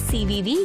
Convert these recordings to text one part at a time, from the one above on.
CVV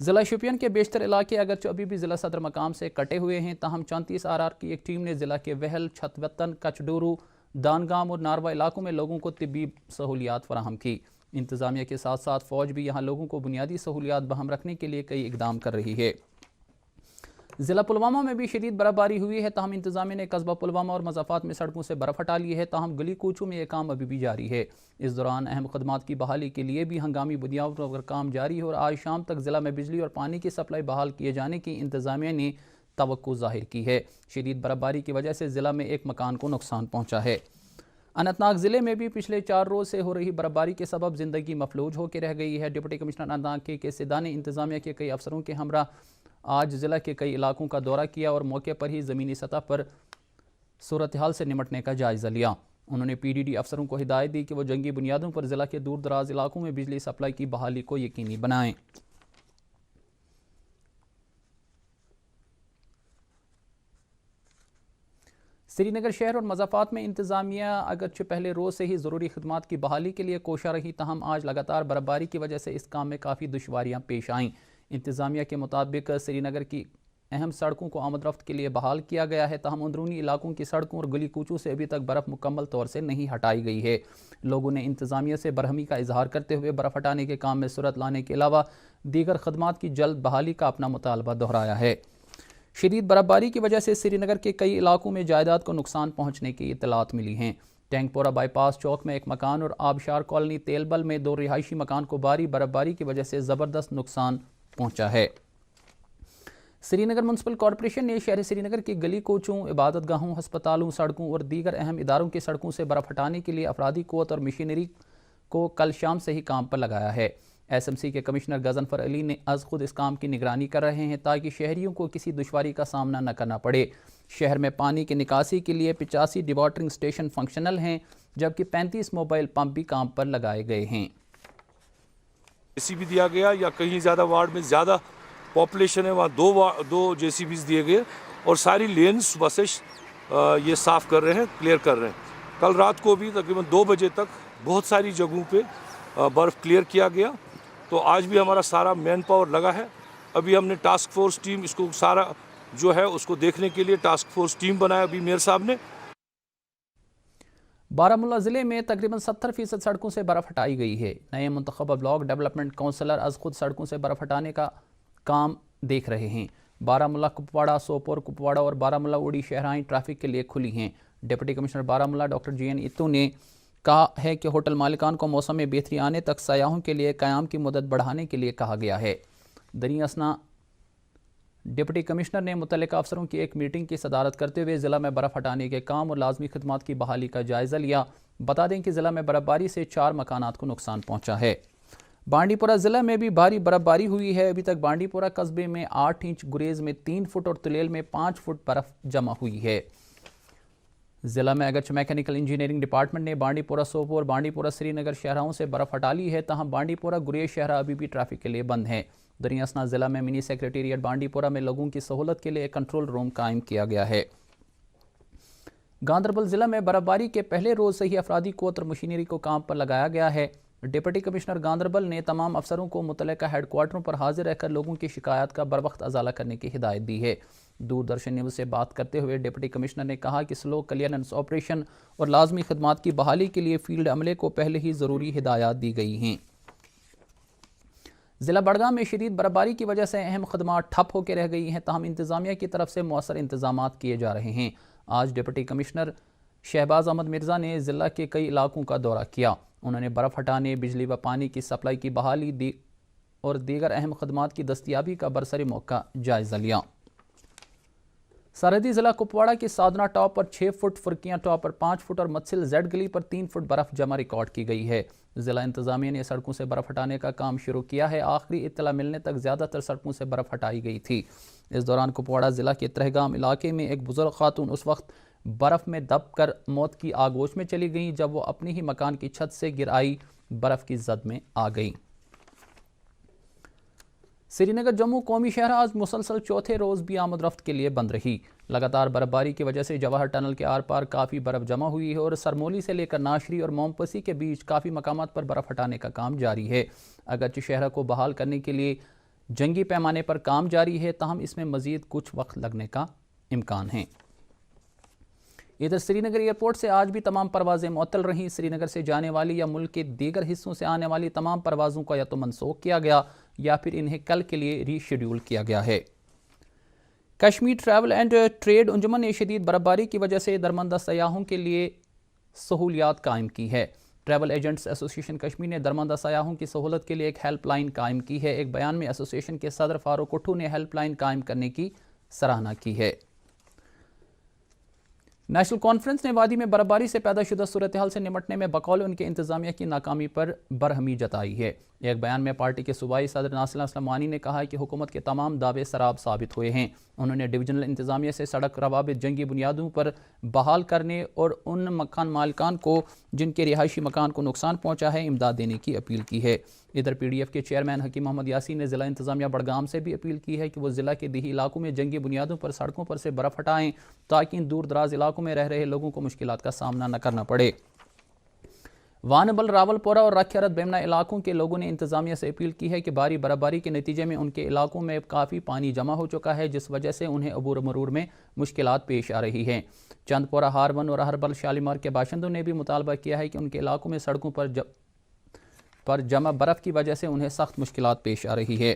ضلع شوپین کے بیشتر علاقے اگرچہ ابھی بھی ضلع صدر مقام سے کٹے ہوئے ہیں، تاہم 34 RR کی ایک ٹیم نے ضلع کے وہل، چھت وطن، کچڈورو، دانگام اور ناروا علاقوں میں لوگوں کو طبی سہولیات فراہم کی۔ انتظامیہ کے ساتھ ساتھ فوج بھی یہاں لوگوں کو بنیادی سہولیات بہم رکھنے کے لیے کئی اقدام کر رہی ہے۔ ضلع پلوامہ میں بھی شدید برف باری ہوئی ہے، تاہم انتظامیہ نے قصبہ پلوامہ اور مضافات میں سڑکوں سے برف ہٹا لی ہے، تاہم گلی کوچوں میں یہ کام ابھی بھی جاری ہے۔ اس دوران اہم خدمات کی بحالی کے لیے بھی ہنگامی بنیادوں پر کام جاری ہے اور آج شام تک ضلع میں بجلی اور پانی کی سپلائی بحال کیے جانے کی انتظامیہ نے توقع ظاہر کی ہے۔ شدید برف باری کی وجہ سے ضلع میں ایک مکان کو نقصان پہنچا ہے۔ اننت ناگ ضلع میں بھی پچھلے 4 روز سے ہو رہی برف باری کے سبب زندگی مفلوج ہو کے رہ گئی ہے۔ ڈپٹی کمشنر اننت ناگ کے سیدھا نے انتظامیہ کے کئی افسروں کے ہمراہ آج ضلع کے کئی علاقوں کا دورہ کیا اور موقع پر ہی زمینی سطح پر صورتحال سے نمٹنے کا جائزہ لیا۔ انہوں نے PDD افسروں کو ہدایت دی کہ وہ جنگی بنیادوں پر ضلع کے دور دراز علاقوں میں بجلی سپلائی کی بحالی کو یقینی بنائیں۔ سری نگر شہر اور مضافات میں انتظامیہ اگرچہ پہلے روز سے ہی ضروری خدمات کی بحالی کے لیے کوشاں رہی، تاہم آج لگاتار برف باری کی وجہ سے اس کام میں کافی دشواریاں پیش آئیں۔ انتظامیہ کے مطابق سری نگر کی اہم سڑکوں کو آمد رفت کے لیے بحال کیا گیا ہے، تاہم اندرونی علاقوں کی سڑکوں اور گلی کوچوں سے ابھی تک برف مکمل طور سے نہیں ہٹائی گئی ہے۔ لوگوں نے انتظامیہ سے برہمی کا اظہار کرتے ہوئے برف ہٹانے کے کام میں سرعت لانے کے علاوہ دیگر خدمات کی جلد بحالی کا اپنا مطالبہ دہرایا ہے۔ شدید برف باری کی وجہ سے سری نگر کے کئی علاقوں میں جائیداد کو نقصان پہنچنے کی اطلاعات ملی ہیں۔ ٹینک پورہ بائی پاس چوک میں ایک مکان اور آبشار کالونی تیل بل میں 2 رہائشی مکان کو بھاری برف باری کی وجہ سے زبردست نقصان پہنچا ہے۔ سری نگر میونسپل کارپوریشن نے شہر سری نگر کی گلی کوچوں، عبادت گاہوں، ہسپتالوں، سڑکوں اور دیگر اہم اداروں کی سڑکوں سے برف ہٹانے کے لیے افرادی قوت اور مشینری کو کل شام سے ہی کام پر لگایا ہے۔ SMC کے کمشنر غضنفر علی نے از خود اس کام کی نگرانی کر رہے ہیں تاکہ شہریوں کو کسی دشواری کا سامنا نہ کرنا پڑے۔ شہر میں پانی کی نکاسی کے لیے 85 ڈیواٹرنگ سٹیشن فنکشنل ہیں، جبکہ 35 موبائل پمپ بھی کام پر لگائے گئے ہیں۔ JCB دیا گیا یا کہیں زیادہ وارڈ میں زیادہ پاپولیشن ہے وہاں 2 JCBs دیے گئے اور ساری لین صبح سے یہ صاف کر رہے ہیں، کلیئر کر رہے ہیں۔ کل رات کو بھی تقریباً 2 بجے تک بہت ساری جگہوں پہ برف کلیئر کیا گیا، تو آج بھی ہمارا سارا مین پاور لگا ہے۔ ابھی ہم نے ٹاسک فورس ٹیم اس کو سارا جو ہے اس کو دیکھنے کے لیے ٹاسک فورس ٹیم بنایا ابھی میئر صاحب نے۔ بارہمولہ ضلع میں تقریباً 70% سڑکوں سے برف ہٹائی گئی ہے۔ نئے منتخبہ بلاک ڈیولپمنٹ کونسلر از خود سڑکوں سے برف ہٹانے کا کام دیکھ رہے ہیں۔ بارہمولہ، کپواڑہ، سوپور، کپواڑہ اور بارہمولہ اوڑی شہرائیں ٹریفک کے لیے کھلی ہیں۔ Deputy commissioner Baramulla doctor GN اتو نے کہا ہے کہ ہوٹل مالکان کو موسم میں بہتری آنے تک سیاحوں کے لیے قیام کی مدت بڑھانے کے لیے کہا گیا ہے۔ دریں اثنا ڈپٹی کمشنر نے متعلقہ افسروں کی ایک میٹنگ کی صدارت کرتے ہوئے ضلع میں برف ہٹانے کے کام اور لازمی خدمات کی بحالی کا جائزہ لیا۔ بتا دیں کہ ضلع میں برف باری سے 4 مکانات کو نقصان پہنچا ہے۔ بانڈی پورہ ضلع میں بھی بھاری برف باری ہوئی ہے۔ ابھی تک بانڈی پورہ قصبے میں 8 انچ، گریز میں 3 فٹ اور تلیل میں 5 فٹ برف جمع ہوئی ہے۔ ضلع میں اگرچہ میکینیکل انجینئرنگ ڈپارٹمنٹ نے بانڈی پورہ، سوپور، بانڈی پورہ، سری نگر شہراؤں سے برف ہٹا لی ہے، تاہم بانڈی پورہ، گریز شہرہ ابھی بھی ٹریفک کے لیے بند ہیں۔ دریں اثنا ضلع میں منی سیکریٹریٹ بانڈی پورہ میں لوگوں کی سہولت کے لیے ایک کنٹرول روم قائم کیا گیا ہے۔ گاندربل ضلع میں برف باری کے پہلے روز سے ہی افرادی قوت اور مشینری کو کام پر لگایا گیا ہے۔ ڈپٹی کمشنر گاندربل نے تمام افسروں کو متعلقہ ہیڈ کوارٹروں پر حاضر رہ کر لوگوں کی شکایات کا بروقت ازالہ کرنے کی ہدایت دی ہے۔ دوردرشن نیوز سے بات کرتے ہوئے ڈپٹی کمشنر نے کہا کہ سلو کلیئرنس آپریشن اور لازمی خدمات کی بحالی کے لیے فیلڈ عملے کو پہلے ہی ضروری ہدایات دی گئی ہیں۔ ضلع بڑگام میں شدید برف باری کی وجہ سے اہم خدمات ٹھپ ہو کے رہ گئی ہیں، تاہم انتظامیہ کی طرف سے مؤثر انتظامات کیے جا رہے ہیں۔ آج ڈپٹی کمشنر شہباز احمد مرزا نے ضلع کے کئی علاقوں کا دورہ کیا۔ انہوں نے برف ہٹانے، بجلی و پانی کی سپلائی کی بحالی اور دیگر اہم خدمات کی دستیابی کا برسر موقع جائزہ لیا۔ سرحدی ضلع کپواڑہ کی سادنا ٹاپ پر 6 فٹ، فرقیاں ٹاپ پر 5 فٹ اور متسل زیڈ گلی پر 3 فٹ برف جمع ریکارڈ کی گئی ہے۔ ضلع انتظامیہ نے سڑکوں سے برف ہٹانے کا کام شروع کیا ہے۔ آخری اطلاع ملنے تک زیادہ تر سڑکوں سے برف ہٹائی گئی تھی۔ اس دوران کپواڑہ ضلع کے ترہگام علاقے میں ایک بزرگ خاتون اس وقت برف میں دب کر موت کی آغوش میں چلی گئیں جب وہ اپنی ہی مکان کی چھت سے گر آئی برف کی زد میں آ گئیں۔ سری نگر جموں قومی شاہراہ آج مسلسل چوتھے روز بھی آمد رفت کے لیے بند رہی۔ لگاتار برف باری کی وجہ سے جواہر ٹنل کے آر پار کافی برف جمع ہوئی ہے اور سرمولی سے لے کر ناشری اور مومپسی کے بیچ کافی مقامات پر برف ہٹانے کا کام جاری ہے۔ اگرچہ شہرہ کو بحال کرنے کے لیے جنگی پیمانے پر کام جاری ہے، تاہم اس میں مزید کچھ وقت لگنے کا امکان ہے۔ ادھر سری نگر ایئرپورٹ سے آج بھی تمام پروازیں معطل رہیں۔ سری نگر سے جانے والی یا ملک کے دیگر حصوں سے آنے والی تمام پروازوں کو یا تو منسوخ کیا گیا یا پھر انہیں کل کے لیے ری شیڈول کیا گیا ہے۔ کشمیر ٹریول اینڈ ٹریڈ انجمن نے شدید برفباری کی وجہ سے درماندہ سیاحوں کے لیے سہولیات قائم کی ہے۔ ٹریول ایجنٹس ایسوسی ایشن کشمیر نے درماندہ سیاحوں کی سہولت کے لیے ایک ہیلپ لائن قائم کی ہے۔ ایک بیان میں ایسوسی ایشن کے صدر فاروق اٹھو نے ہیلپ لائن قائم کرنے کی سراہنا کی ہے۔ نیشنل کانفرنس نے وادی میں برفباری سے پیدا شدہ صورتحال سے نمٹنے میں بقول ان کے انتظامیہ کی ناکامی پر برہمی جتائی ہے۔ ایک بیان میں پارٹی کے صوبائی صدر ناصر اسلم وانی نے کہا کہ حکومت کے تمام دعوے سراب ثابت ہوئے ہیں۔ انہوں نے ڈویژنل انتظامیہ سے سڑک روابط جنگی بنیادوں پر بحال کرنے اور ان مکان مالکان کو جن کے رہائشی مکان کو نقصان پہنچا ہے امداد دینے کی اپیل کی ہے۔ ادھر پی ڈی ایف کے چیئرمین حکیم محمد یاسین نے ضلع انتظامیہ بڑگام سے بھی اپیل کی ہے کہ وہ ضلع کے دیہی علاقوں میں جنگی بنیادوں پر سڑکوں پر سے برف ہٹائیں تاکہ ان دور دراز علاقوں میں رہ رہے لوگوں کو مشکلات کا سامنا نہ کرنا پڑے۔ وانبل، راول پورہ اور رکھیارت بیمنا علاقوں کے لوگوں نے انتظامیہ سے اپیل کی ہے کہ بھاری برفباری کے نتیجے میں ان کے علاقوں میں کافی پانی جمع ہو چکا ہے، جس وجہ سے انہیں عبور و مرور میں مشکلات پیش آ رہی ہیں۔ چند پورہ، ہارون اور ہربل شالیمار کے باشندوں نے بھی مطالبہ کیا ہے کہ ان کے علاقوں میں سڑکوں پر جمع برف کی وجہ سے انہیں سخت مشکلات پیش آ رہی ہے۔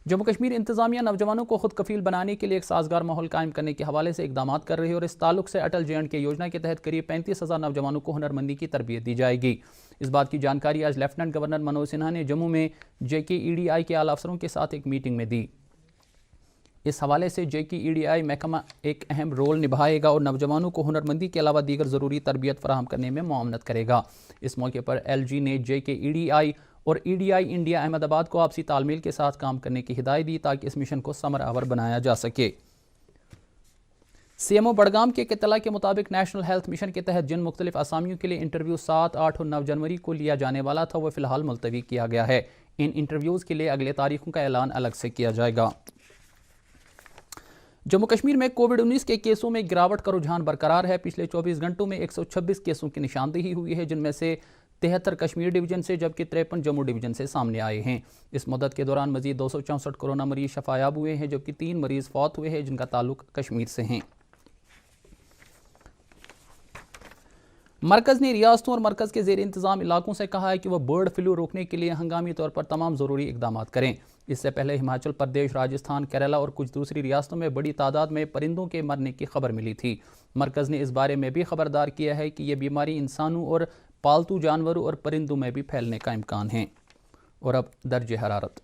جموں کشمیر انتظامیہ نوجوانوں کو خود کفیل بنانے کے لیے ایک سازگار ماحول قائم کرنے کے حوالے سے اقدامات کر رہی ہے اور اس تعلق سے اٹل JNK یوجنا کے تحت قریب 35,000 نوجوانوں کو ہنرمندی کی تربیت دی جائے گی۔ اس بات کی جانکاری آج لیفٹیننٹ گورنر منوج سنہا نے جموں میں JKEDI کے اعلی افسروں کے ساتھ ایک میٹنگ میں دی۔ اس حوالے سے JKEDI محکمہ ایک اہم رول نبھائے گا اور نوجوانوں کو ہنرمندی کے علاوہ دیگر ضروری تربیت فراہم کرنے میں معاونت کرے گا۔ اس موقع پر LG نے JKEDI اور EDI انڈیا احمد آباد کو آپسی تال میل کے ساتھ کام کرنے کی ہدایت دی تاکہ اس مشن کو ثمر آور بنایا جا سکے۔ CMO بڑگام کے اطلاع کے مطابق نیشنل ہیلتھ مشن کے تحت جن مختلف اسامیوں کے لیے انٹرویو 7، 8 اور 9 جنوری کو لیا جانے والا تھا وہ فی الحال ملتوی کیا گیا ہے۔ ان انٹرویوز کے لیے اگلے تاریخوں کا اعلان الگ سے کیا جائے گا۔ جموں کشمیر میں کووڈ-19 کے کیسوں میں گراوٹ کا رجحان برقرار ہے۔ پچھلے 24 گھنٹوں میں 126 کیسوں کی نشاندہی ہوئی ہے، جن میں سے 73 کشمیر ڈویژن سے جبکہ 53 جموں ڈویژن سے سامنے آئے ہیں۔ اس مدت کے دوران مزید 264 کورونا مریض شفایاب ہوئے ہیں جبکہ 3 مریض فوت ہوئے ہیں جن کا تعلق کشمیر سے ہیں۔ مرکز نے ریاستوں اور مرکز کے زیر انتظام علاقوں سے کہا ہے کہ وہ برڈ فلو روکنے کے لیے ہنگامی طور پر تمام ضروری اقدامات کریں۔ اس سے پہلے ہماچل پردیش، راجستھان، کیرالہ اور کچھ دوسری ریاستوں میں بڑی تعداد میں پرندوں کے مرنے کی خبر ملی تھی۔ مرکز نے اس بارے میں بھی خبردار کیا ہے کہ یہ بیماری انسانوں اور پالتو جانوروں اور پرندوں میں بھی پھیلنے کا امکان ہے۔ اور اب درجہ حرارت۔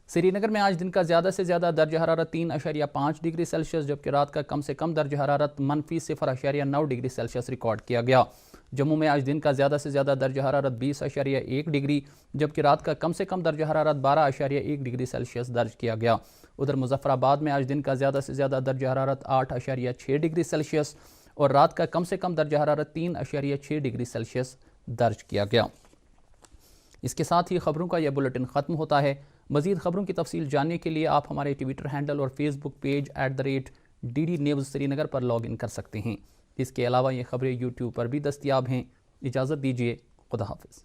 سری نگر میں آج دن کا زیادہ سے زیادہ درجہ حرارت 3.5 ڈگری سیلسیس جبکہ رات کا کم سے کم درجہ حرارت -0.9 ڈگری سیلسیس ریکارڈ کیا گیا۔ جموں میں آج دن کا زیادہ سے زیادہ درجہ حرارت 20.1 ڈگری جبکہ رات کا کم سے کم درجہ حرارت 12.1 ڈگری سیلسیس درج کیا گیا۔ ادھر مظفر آباد میں آج دن کا زیادہ سے زیادہ درجہ حرارت 8.6 ڈگری سیلسیس اور رات کا کم سے کم درجہ حرارت 3.6 ڈگری سیلسیس درج کیا گیا۔ اس کے ساتھ ہی خبروں کا یہ بلیٹن ختم ہوتا ہے۔ مزید خبروں کی تفصیل جاننے کے لیے آپ ہمارے ٹویٹر ہینڈل اور Facebook page @DD News Srinagar پر لاگ ان کر سکتے ہیں۔ اس کے علاوہ یہ خبریں یوٹیوب پر بھی دستیاب ہیں۔ اجازت دیجیے، خدا حافظ۔